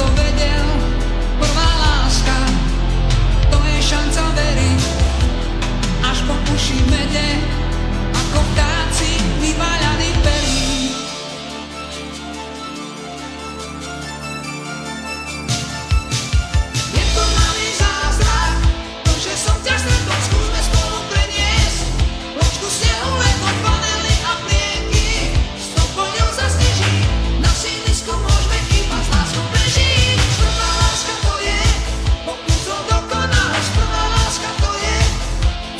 to vedel, prvá láska, to je šanca veriť, až po uši v mede, ako vtáci vyváľaní perí. Je to malý zázrak, to, že som ťa stretol, skúsme spolu preniesť loďku snehu, leto, panely a plieky, s topoľou zasneží, na sídlisku môžeme iba s láskou prežiť. Prvá láska to je pokus o dokonalosť, prvá láska to je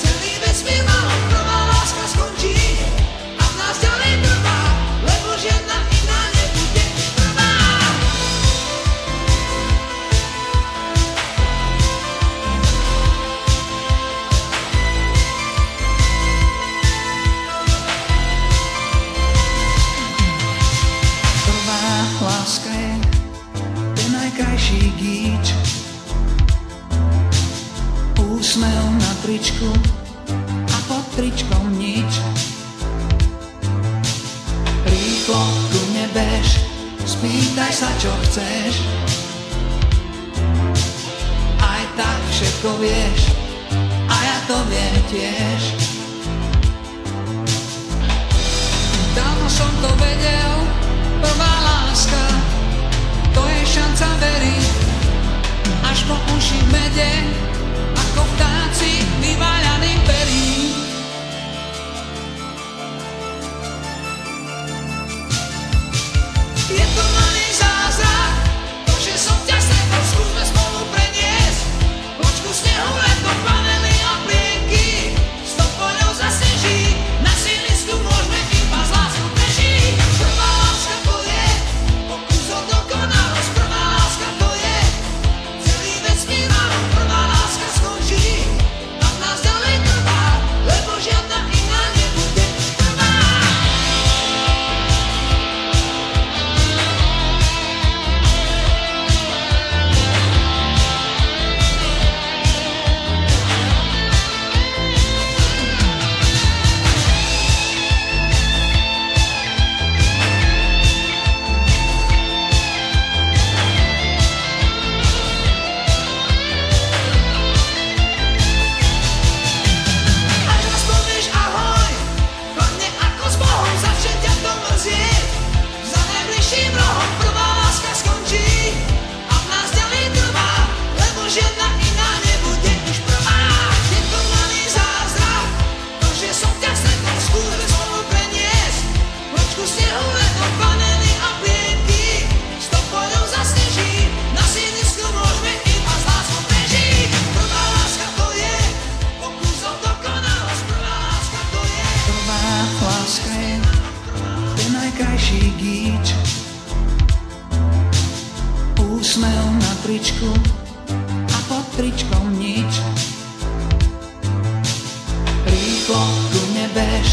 celý vesmír malom, prvá láska skončí a v nás ďalej trvá, lebo žiadna iná nebude už prvá. Prvá láska je ten najkrajší gíč, úsmev na tričku a pod tričkom nič. Rýchlo ku mne bež, spýtaj sa čo chceš, aj tak všetko vieš a ja to viem tiež. Dávno som to vedel, prvá láska, to je šanca veriť, až po uši v mede, ako vtáci vyváľaní perí. Je to malý zázrak, to, že som ťa stretol, skúsme spolu preniesť loďku snehu, leto, panely a plienky, s topoľou zasneží, na sídlisku môžeme iba s láskou prežiť. Prvá láska to je pokus o dokonalosť, prvá láska to je celý vesmír malom, prvá láska skončí a v nás ďalej trvá, lebo žiadna iná nebude už prvá. Až raz povieš ahoj, chladne ako s Bohom, začne ťa to mrzieť, za najbližším rohom prvá láska skončí a v nás ďalej trvá, lebo žiadna iná nebude už prvá. Je to malý zázrak, to, že som ťa stretol, skúsme spolu preniesť loďku snehu, leto, panely a plienky, s topoľou zasneží, na sídlisku môžeme iba s láskou prežiť. Prvá láska to je pokus o dokonalosť, prvá láska to je. Prvá láska je ten najkrajší gíč, úsmev na tričku a pod tričkom nič. Rýchlo ku mne bež,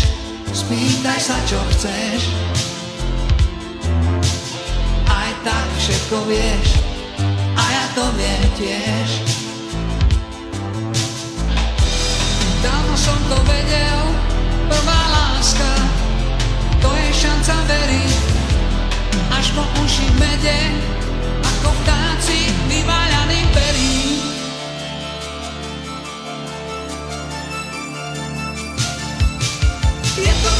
spýtaj sa čo chceš, aj tak všetko vieš a ja to viem tiež. Dávno som to vedel, prvá láska, to je šanca veriť, až po uši v mede, ako vtáci vyváľaní perí. Je to